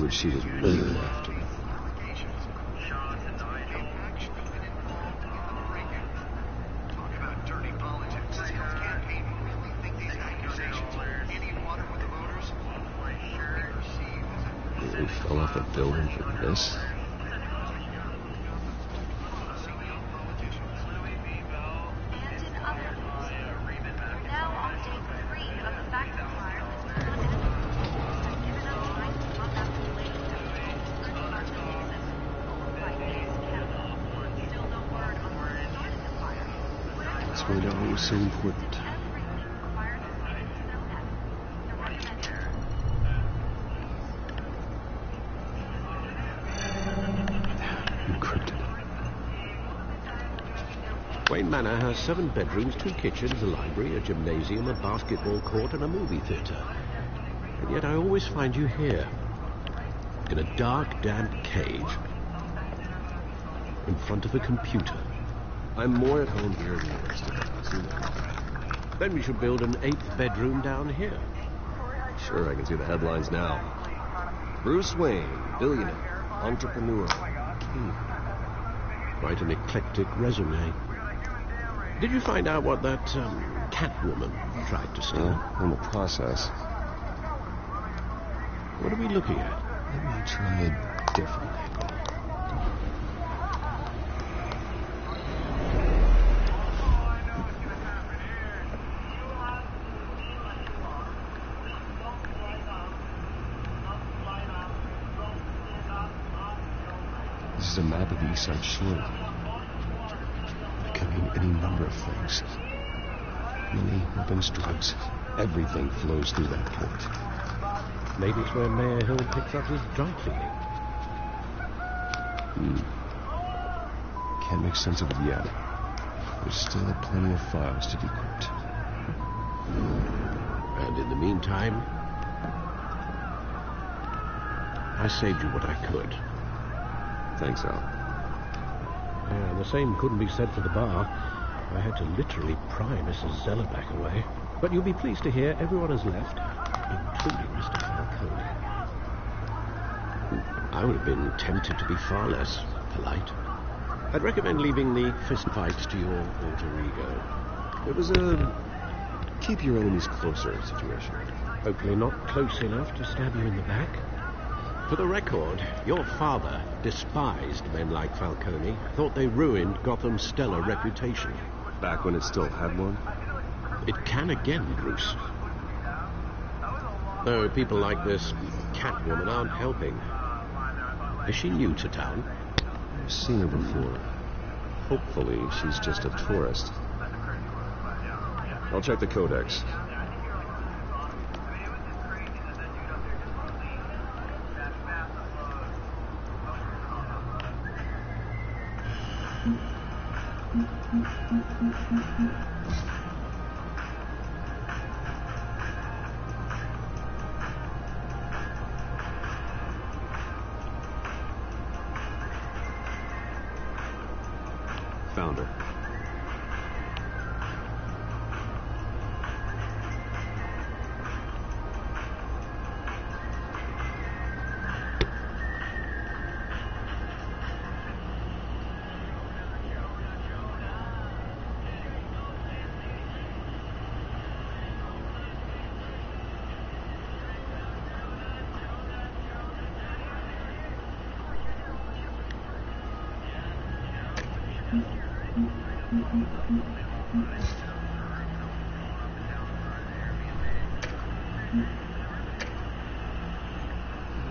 what she was really after. We fell off a building for this. Let's find out what was so important. Wayne Manor has 7 bedrooms, 2 kitchens, a library, a gymnasium, a basketball court, and a movie theatre. And yet I always find you here, in a dark, damp cage, in front of a computer. I'm more at home here than the rest of us. Then we should build an 8th bedroom down here. Sure, I can see the headlines now. Bruce Wayne, billionaire, entrepreneur. Quite an eclectic resume. Did you find out what that Catwoman tried to steal? In the process. What are we looking at? Let me try a different angle. This is a map of the East Side Shore. It can mean any number of things. Money, weapons, drugs. Everything flows through that port. Maybe it's where Mayor Hill picks up his dry cleaning. Can't make sense of it yet. There's still plenty of files to decrypt. And in the meantime, I saved you what I could. Thanks, Al. Yeah, the same couldn't be said for the bar. I had to literally pry Mrs. Zellerback away. But you'll be pleased to hear everyone has left, including Mr. Falcone. I would have been tempted to be far less polite. I'd recommend leaving the fist fights to your alter ego. It was a keep your enemies closer situation. Hopefully not close enough to stab you in the back. For the record, your father despised men like Falcone, thought they ruined Gotham's stellar reputation. Back when it still had one? It can again, Bruce. Though people like this Catwoman aren't helping. Is she new to town? I've seen her before. Hopefully, she's just a tourist. I'll check the codex. Found her.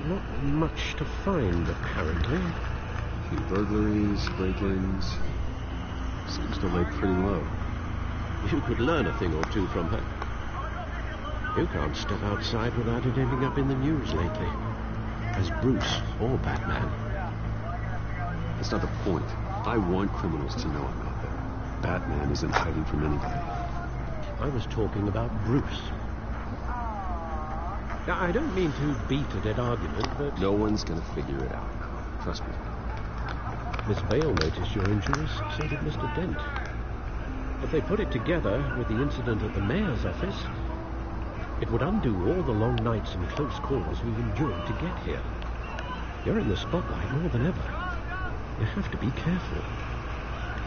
Not much to find, apparently. A few burglaries, break-ins. Seems to lay pretty low. You could learn a thing or two from her. You can't step outside without it ending up in the news lately. As Bruce or Batman. That's not the point. I want criminals to know I'm out there. Batman isn't hiding from anybody. I was talking about Bruce. Now, I don't mean to beat a dead argument, but... No one's gonna figure it out. Trust me. Miss Vale noticed your injuries, so did Mr. Dent. If they put it together with the incident at the mayor's office, it would undo all the long nights and close calls we've endured to get here. You're in the spotlight more than ever. You have to be careful.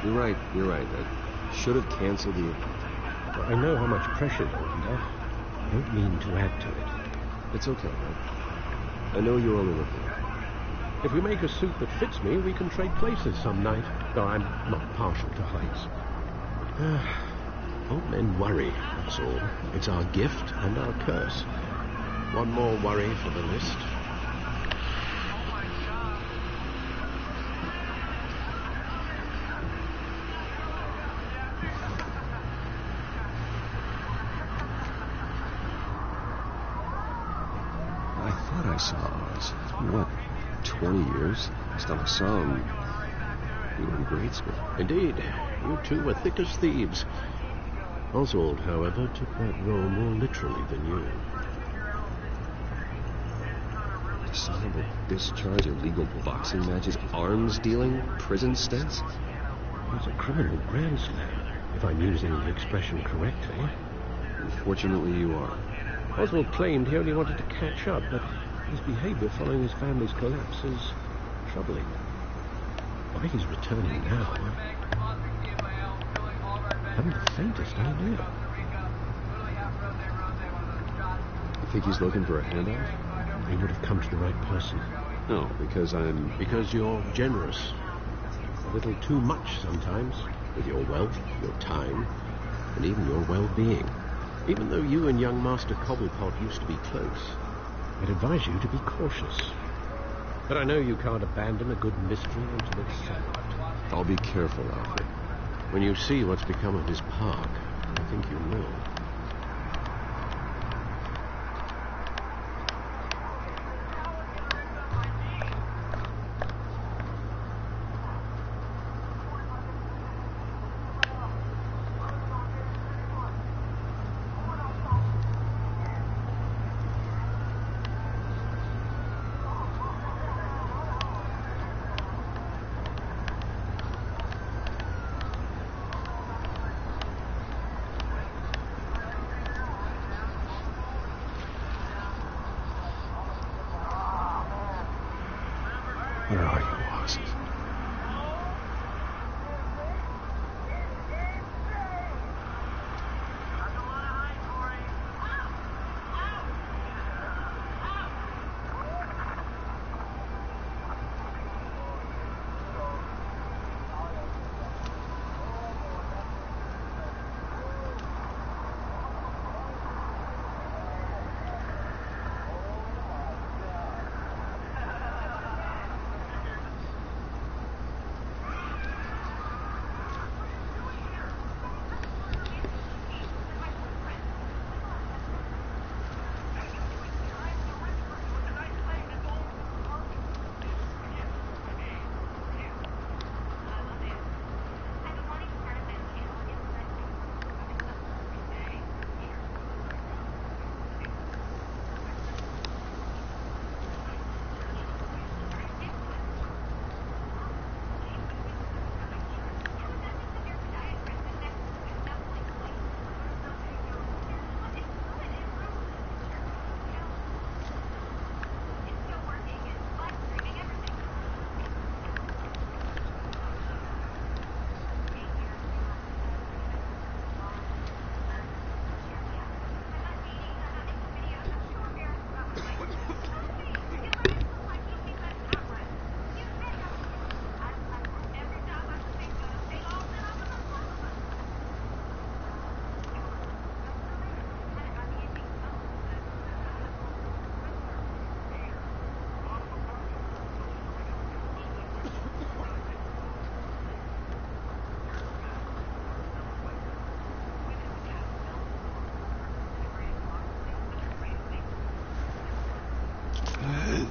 You're right. I should have canceled the event. Well, I know how much pressure you're under. I don't mean to add to it. It's okay, man. I know you're only looking. If we make a suit that fits me, we can trade places some night. Though I'm not partial to heights. Old men worry, that's all. It's our gift and our curse. One more worry for the list. I thought I saw Oz. What, 20 years? Last time I saw him, we were in grade school. Indeed, you two were thick as thieves. Oswald, however, took that role more literally than you. Dishonorable discharge, illegal boxing matches, arms dealing, prison stints? It's a criminal grand slam, if I'm using the expression correctly. Unfortunately, you are. Oswald claimed he only wanted to catch up, but his behavior following his family's collapse is troubling. Why he's returning now, I haven't the faintest idea. You think he's looking for a handout? He would have come to the right person. No, because Because you're generous. A little too much sometimes, with your wealth, your time, and even your well-being. Even though you and young Master Cobblepot used to be close, I'd advise you to be cautious. But I know you can't abandon a good mystery until it's solved. I'll be careful, Alfred. When you see what's become of his park, I think you will. Where are you, Oz?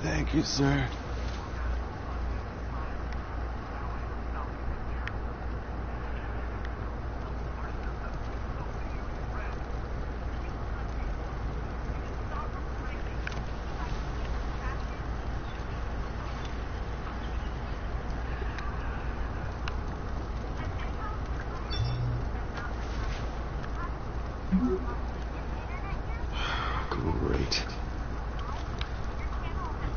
Thank you, sir. Great.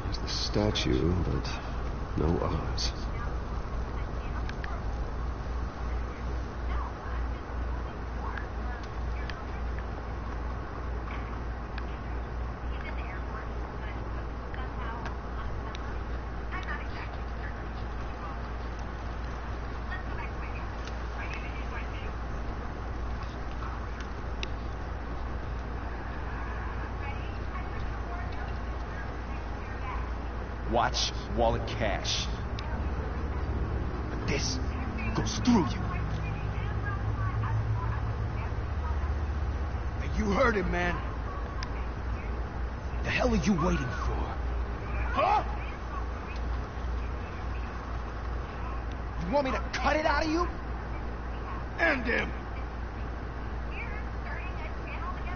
Here's the statue, but no eyes. Watch, wallet, cash. But this goes through you. Hey, you heard him, man. The hell are you waiting for? Huh? You want me to cut it out of you? End him!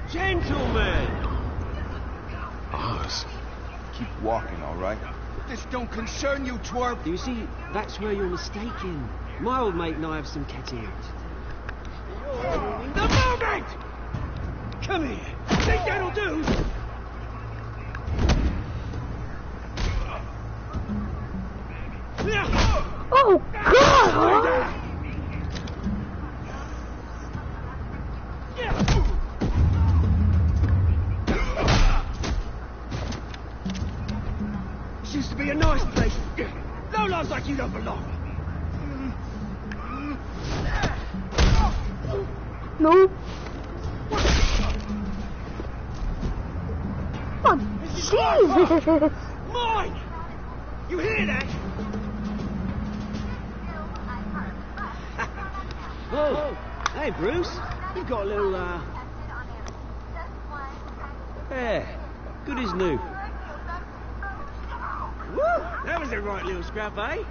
Gentlemen! Oz. Keep walking, all right? This don't concern you, twerp. You see, that's where you're mistaken. My old mate and I have some catching up. The moment! Come here. Think that'll do? Oh, God! This used to be a nice place. No lives like you don't belong. No. Oh, Jesus! Mine! You hear that? Oh, hey, Bruce. You've got a little, Yeah, good as new. Woo! That was a right little scrap, eh?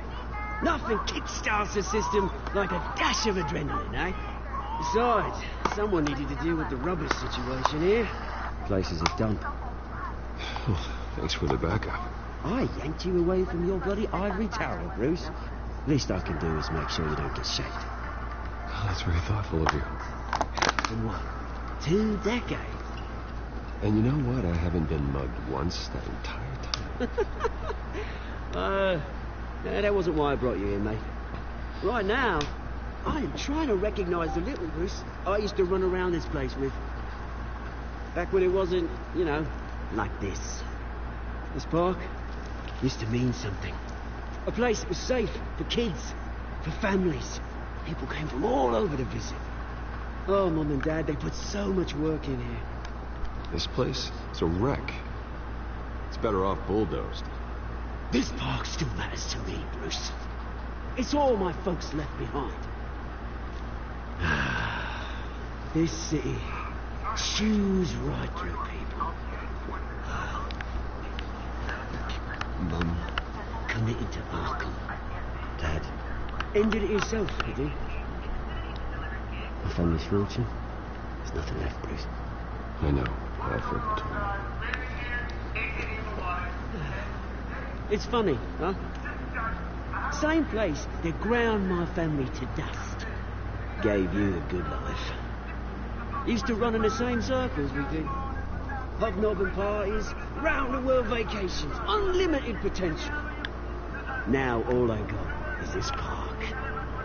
Nothing kickstarts the system like a dash of adrenaline, eh? Besides, someone needed to deal with the rubbish situation here. Places are done. Thanks for the backup. I yanked you away from your bloody ivory tower, Bruce. Least I can do is make sure you don't get shaked. Oh, that's very thoughtful of you. For what? 2 decades? And you know what? I haven't been mugged once that entire time. That wasn't why I brought you in, mate. Right now, I am trying to recognize the little Bruce I used to run around this place with. Back when it wasn't, you know, like this. This park used to mean something. A place that was safe for kids, for families. People came from all over to visit. Oh, Mum and Dad, they put so much work in here. This place, it's a wreck. It's better off bulldozed. This park still matters to me, Bruce. It's all my folks left behind. This city chews right through people. Mum committed to Arkham. Dad ended it himself, did he? My family's fortune. There's nothing left, Bruce. I know. Alfred told me. It's funny, huh? Same place that ground my family to dust. Gave you the good life. Used to run in the same circles we did. Hobnobbing parties, round-the-world vacations, unlimited potential. Now all I got is this park.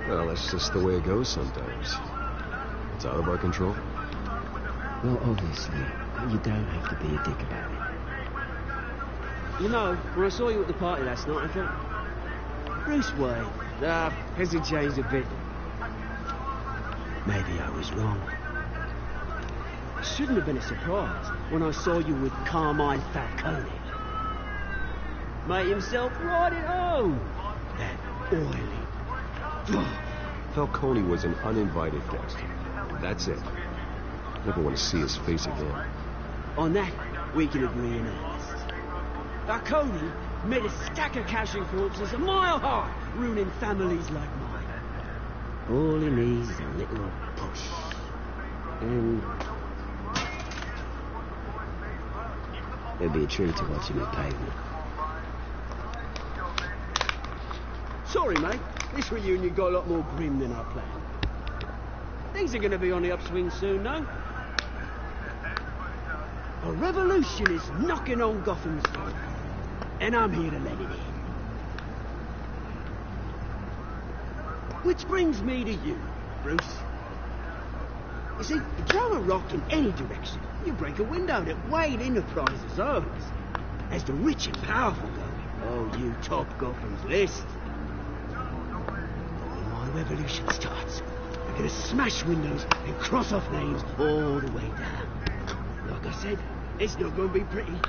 Well, that's just the way it goes sometimes. It's out of our control. Well, obviously, you don't have to be a dick about it. You know, when I saw you at the party last night, I thought, Bruce Wayne, hasn't changed a bit. Maybe I was wrong. It shouldn't have been a surprise when I saw you with Carmine Falcone. Made himself right at home. That oily. Falcone was an uninvited guest. That's it. Never want to see his face again. On that, we can agree in earnest. Falcone made a stack of cashing corpses a mile high, ruining families like mine. All he needs is a little push. And it'll be a treat to watch him at pavement. Sorry, mate. This reunion got a lot more grim than I planned. Things are going to be on the upswing soon, no? A revolution is knocking on Gotham's door. and I'm here to let it in. Which brings me to you, Bruce. You see, you throw a rock in any direction, you break a window that Wayne Enterprises owns. As the rich and powerful go, oh, you top Gotham's list. When my revolution starts, I'm gonna smash windows and cross off names all the way down. Like I said, it's not gonna be pretty.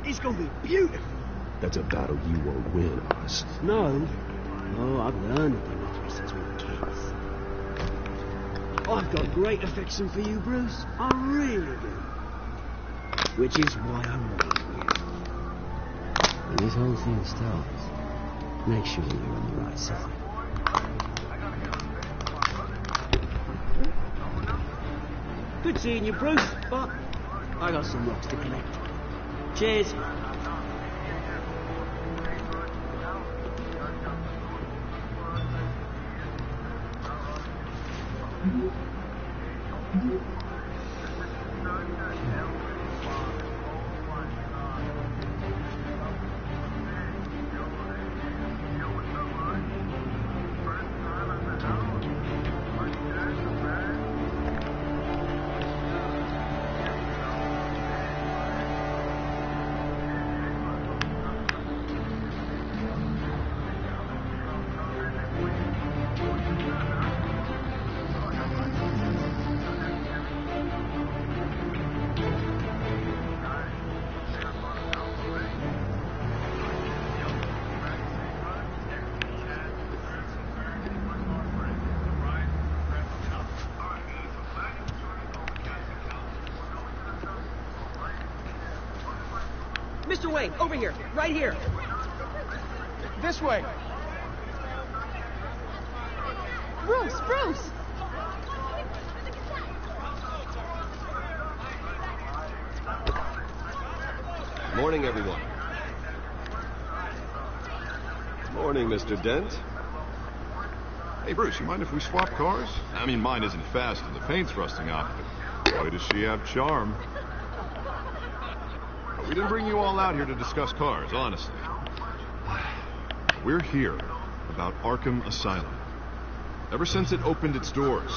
It's gonna be beautiful. That's a battle you won't win, Oz. No. Oh, I've learned a thing or three since we were kids. I've got great affection for you, Bruce. I really do. Which is why I'm warning you. When this whole thing starts, make sure you're on the right side. Good seeing you, Bruce, but I got some rocks to collect. Cheers. Mr. Wayne, over here, right here. This way. Bruce, Bruce! Morning, everyone. Morning, Mr. Dent. Hey, Bruce, you mind if we swap cars? I mean, mine isn't fast and the paint's rusting off, but boy, does she have charm. We didn't bring you all out here to discuss cars, honestly. We're here about Arkham Asylum. Ever since it opened its doors,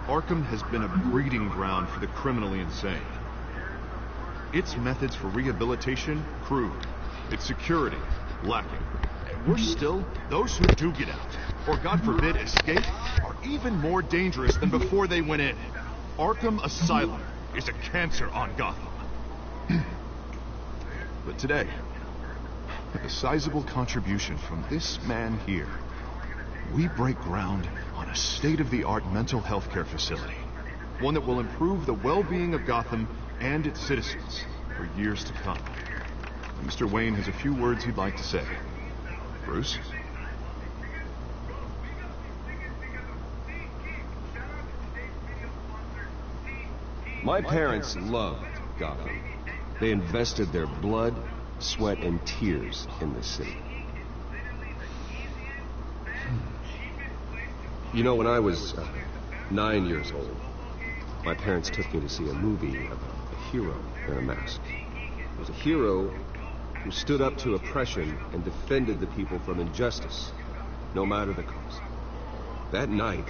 Arkham has been a breeding ground for the criminally insane. Its methods for rehabilitation, crude. Its security, lacking. And worse still, those who do get out, or God forbid escape, are even more dangerous than before they went in. Arkham Asylum is a cancer on Gotham. But today, with a sizable contribution from this man here, we break ground on a state-of-the-art mental health care facility. One that will improve the well-being of Gotham and its citizens for years to come. And Mr. Wayne has a few words he'd like to say. Bruce? My parents loved Gotham. They invested their blood, sweat, and tears in this city. You know, when I was 9 years old, my parents took me to see a movie about a hero in a mask. It was a hero who stood up to oppression and defended the people from injustice, no matter the cost. That night,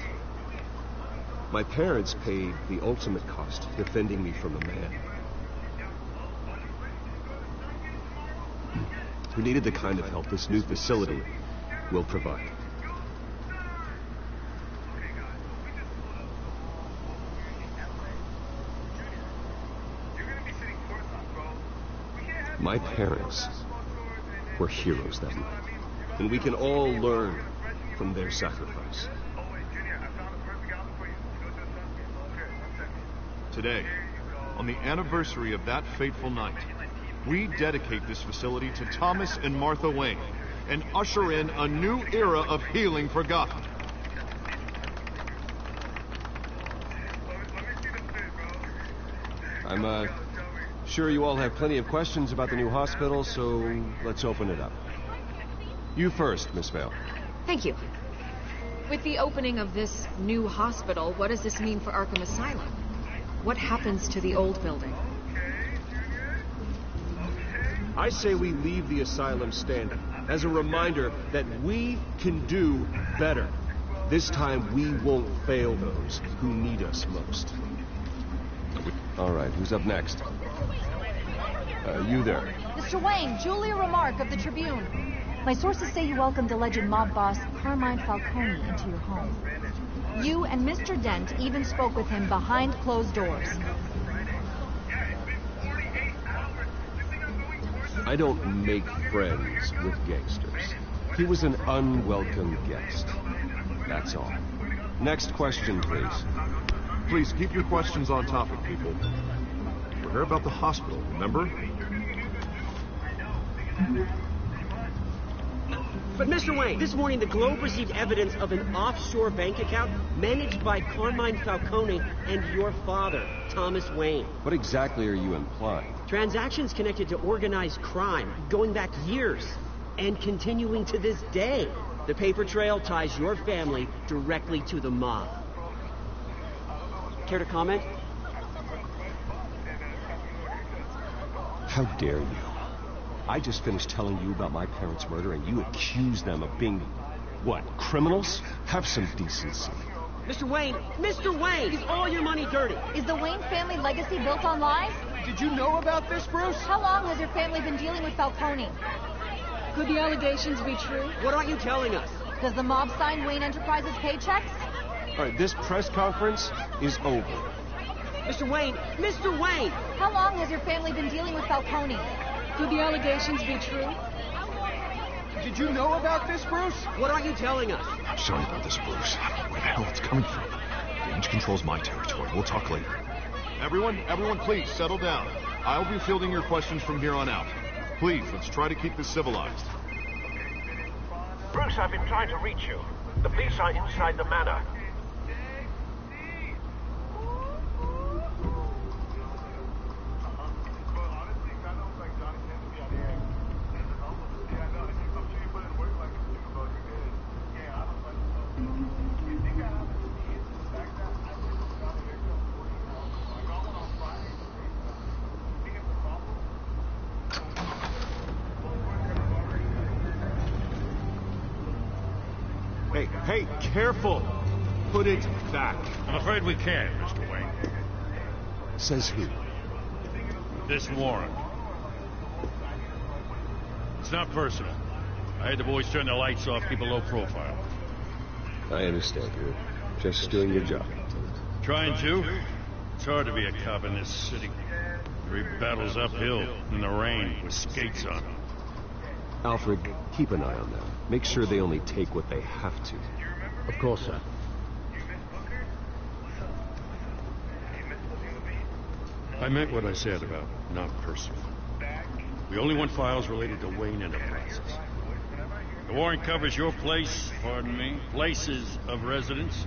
my parents paid the ultimate cost, defending me from a man who needed the kind of help this new facility will provide. My parents were heroes that night, and we can all learn from their sacrifice. Today, on the anniversary of that fateful night, we dedicate this facility to Thomas and Martha Wayne and usher in a new era of healing for Gotham. I'm sure you all have plenty of questions about the new hospital, so let's open it up. You first, Miss Vale. Thank you. With the opening of this new hospital, what does this mean for Arkham Asylum? What happens to the old building? I say we leave the asylum standing as a reminder that we can do better. This time we won't fail those who need us most. All right, who's up next? You there. Mr. Wayne, Julia Remark of the Tribune. My sources say you welcomed alleged mob boss Carmine Falcone into your home. You and Mr. Dent even spoke with him behind closed doors. I don't make friends with gangsters. He was an unwelcome guest. That's all. Next question, please. Please keep your questions on topic, people. We're here about the hospital, remember? But Mr. Wayne, this morning the Globe received evidence of an offshore bank account managed by Carmine Falcone and your father, Thomas Wayne. What exactly are you implying? Transactions connected to organized crime, going back years, and continuing to this day. The paper trail ties your family directly to the mob. Care to comment? How dare you? I just finished telling you about my parents' murder, and you accuse them of being, what, criminals? Have some decency. Mr. Wayne! Mr. Wayne! Is all your money dirty? Is the Wayne family legacy built on lies? Did you know about this, Bruce? How long has your family been dealing with Falcone? Could the allegations be true? What aren't you telling us? Does the mob sign Wayne Enterprises paychecks? All right, this press conference is over. Mr. Wayne! Mr. Wayne! How long has your family been dealing with Falcone? Could the allegations be true? Did you know about this, Bruce? What aren't you telling us? I'm sorry about this, Bruce. I don't know where the hell it's coming from. Damage control's my territory. We'll talk later. Everyone, please, settle down. I'll be fielding your questions from here on out. Please, let's try to keep this civilized. Bruce, I've been trying to reach you. The police are inside the manor. Hey, careful! Put it back. I'm afraid we can't, Mr. Wayne. Says who? This warrant. It's not personal. I had the boys turn the lights off, keep a low profile. I understand. You're just doing your job. Trying to. It's hard to be a cop in this city. Every battle's uphill, in the rain, with skates on. Alfred, keep an eye on them. Make sure they only take what they have to. Of course, sir. I meant what I said about not personal. We only want files related to Wayne Enterprises. The warrant covers your place, pardon me, places of residence,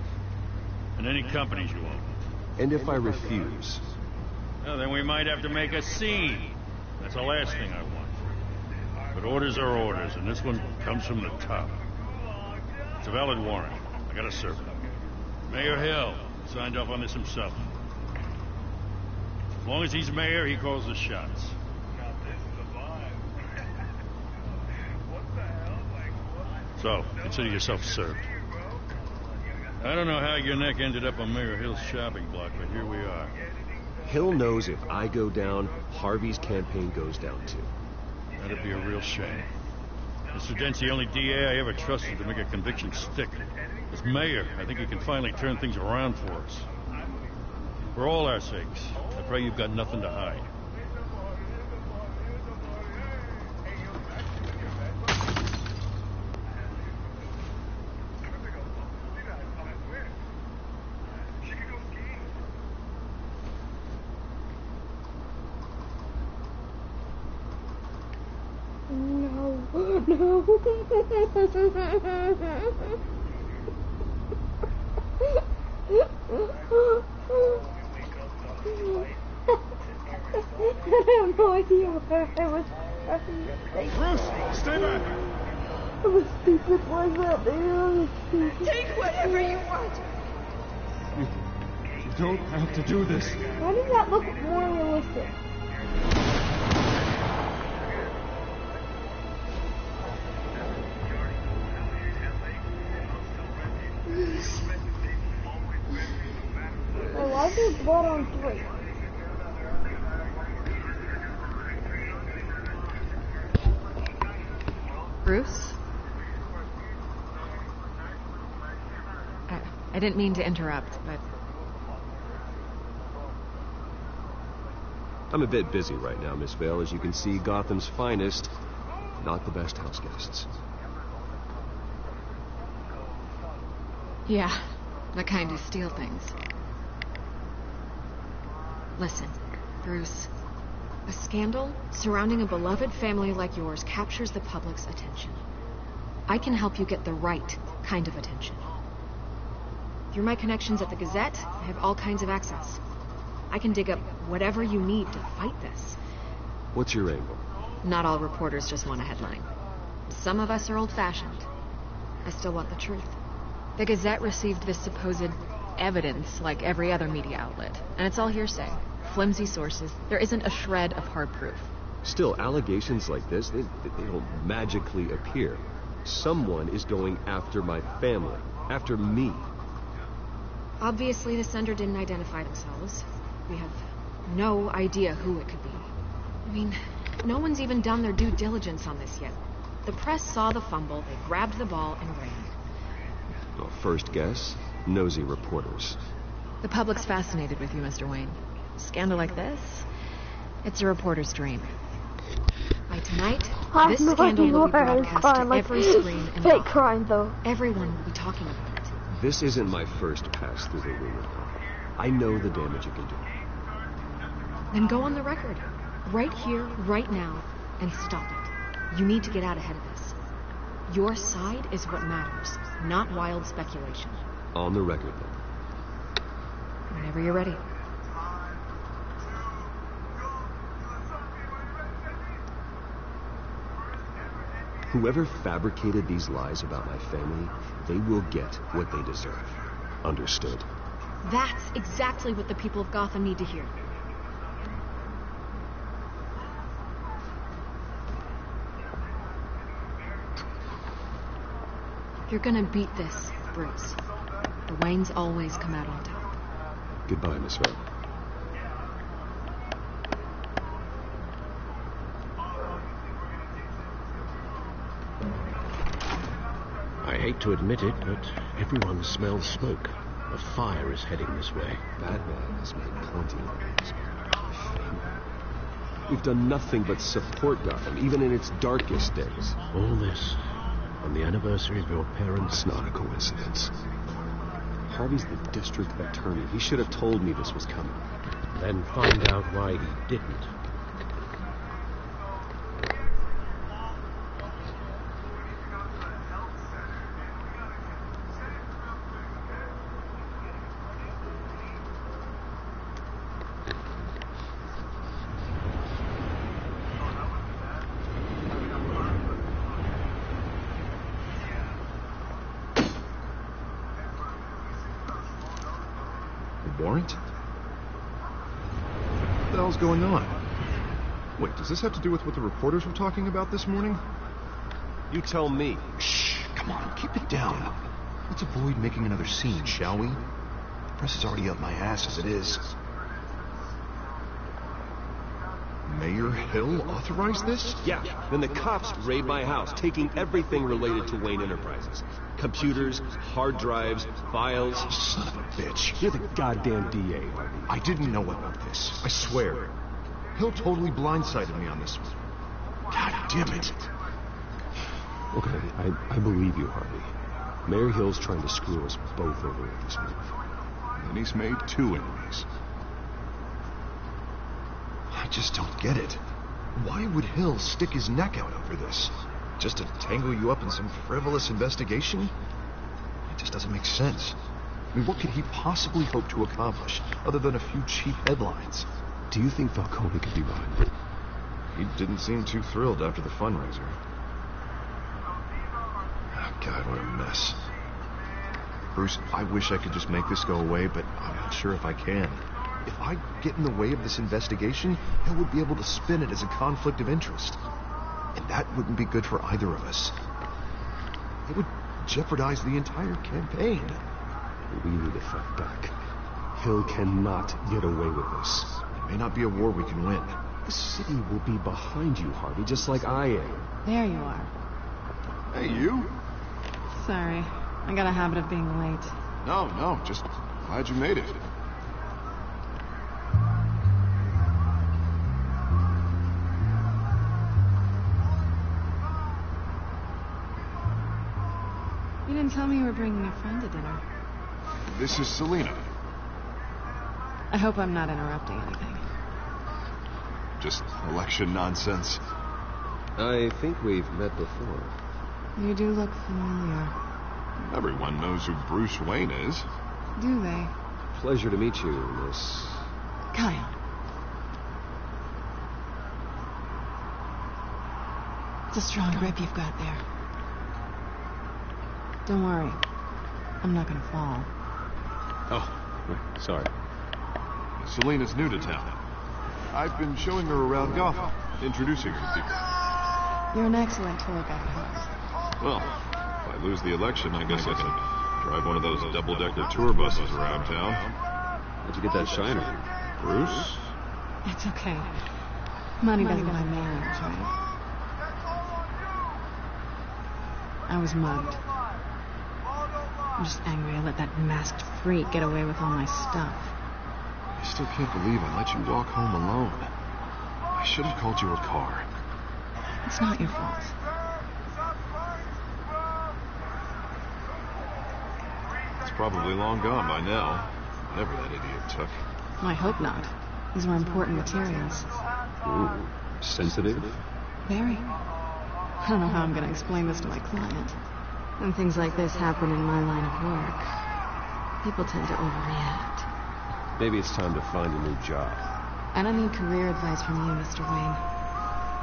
and any companies you own. And if I refuse? Well, then we might have to make a scene. That's the last thing I want. But orders are orders, and this one comes from the top. It's a valid warrant. I gotta serve it. Mayor Hill signed off on this himself. As long as he's mayor, he calls the shots. So, consider yourself served. I don't know how your neck ended up on Mayor Hill's shopping block, but here we are. Hill knows if I go down, Harvey's campaign goes down too. That'd be a real shame. Mr. Dent's the only DA I ever trusted to make a conviction stick. As mayor, I think he can finally turn things around for us. For all our sakes, I pray you've got nothing to hide. No. I have no idea where I was trying. Bruce, stay back! I was stupid like that, man. I was stupid. Take whatever you want. You don't have to do this. Why does that look more realistic? Hey, why is there blood on 3? Bruce? I didn't mean to interrupt, but... I'm a bit busy right now, Miss Vale. As you can see, Gotham's finest, not the best house guests. Yeah, the kind who steal things. Listen, Bruce. A scandal surrounding a beloved family like yours captures the public's attention. I can help you get the right kind of attention. Through my connections at the Gazette, I have all kinds of access. I can dig up whatever you need to fight this. What's your angle? Not all reporters just want a headline. Some of us are old-fashioned. I still want the truth. The Gazette received this supposed evidence like every other media outlet, and it's all hearsay. Flimsy sources. There isn't a shred of hard proof. Still, allegations like this, they don't magically appear. Someone is going after my family, after me. Obviously, the sender didn't identify themselves. We have no idea who it could be. I mean, no one's even done their due diligence on this yet. The press saw the fumble, they grabbed the ball and ran. Well, first guess, nosy reporters. The public's fascinated with you, Mr. Wayne. A scandal like this, it's a reporter's dream. By tonight, this scandal will be broadcast to every screen and fake crime, though. Everyone will be talking about it. This isn't my first pass through the rumor. I know the damage it can do. Then go on the record. Right here, right now, and stop it. You need to get out ahead of this. Your side is what matters, not wild speculation. On the record, then. Whenever you're ready. Whoever fabricated these lies about my family, they will get what they deserve. Understood? That's exactly what the people of Gotham need to hear. You're gonna beat this, Bruce. The Waynes always come out on top. Goodbye, Miss Vale. I hate to admit it, but everyone smells smoke. A fire is heading this way. Batman has made plenty of enemies. We've done nothing but support Gotham, even in its darkest days. All this on the anniversary of your parents. It's not a coincidence. Harvey's the district attorney. He should have told me this was coming. Then find out why he didn't. Warrant? What the hell's going on? Wait, does this have to do with what the reporters were talking about this morning? You tell me. Shh, come on, keep it down. Let's avoid making another scene, shall we? The press is already up my ass as it is. Mayor Hill authorized this? Yeah, then the cops raid my house, taking everything related to Wayne Enterprises. Computers, hard drives, files. Son of a bitch. You're the goddamn DA, Harvey. I didn't know about this. I swear. Hill totally blindsided me on this one. God damn it. Okay, I believe you, Harvey. Mayor Hill's trying to screw us both over with this move. And he's made 2 enemies. I just don't get it. Why would Hill stick his neck out over this? Just to tangle you up in some frivolous investigation? It just doesn't make sense. I mean, what could he possibly hope to accomplish other than a few cheap headlines? Do you think Falcone could be behind it? He didn't seem too thrilled after the fundraiser. Oh, God, what a mess. Bruce, I wish I could just make this go away, but I'm not sure if I can. If I get in the way of this investigation, Hill would be able to spin it as a conflict of interest. And that wouldn't be good for either of us. It would jeopardize the entire campaign. We need to fight back. Hill cannot get away with this. It may not be a war we can win. The city will be behind you, Harvey, just like I am. There you are. Hey, you? Sorry. I got a habit of being late. No, just glad you made it. You didn't tell me you were bringing a friend to dinner. This is Selena. I hope I'm not interrupting anything. Just election nonsense. I think we've met before. You do look familiar. Everyone knows who Bruce Wayne is. Do they? Pleasure to meet you, Miss... Kyle. It's a strong grip you've got there. Don't worry. I'm not gonna fall. Oh, right, sorry. Selena's new to town. I've been showing her around Gotham, introducing her to people. You're an excellent tour guide. Well, if I lose the election, I guess I can drive one of those double-decker tour buses around town. How'd you get that shiner? Bruce? It's okay. Money doesn't buy marriage, right? I was mugged. I'm just angry I let that masked freak get away with all my stuff. I still can't believe I let you walk home alone. I should have called you a car. It's not your fault. It's probably long gone by now. Whatever that idiot took. I hope not. These were important materials. Ooh, sensitive? Very. I don't know how I'm going to explain this to my client. When things like this happen in my line of work, people tend to overreact. Maybe it's time to find a new job. I don't need career advice from you, Mr. Wayne.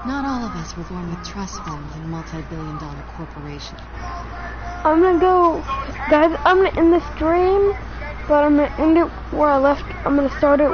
Not all of us were born with trust funds and multi-billion-dollar corporations. I'm gonna go, guys, I'm gonna end this stream, but I'm gonna end it where I left. I'm gonna start it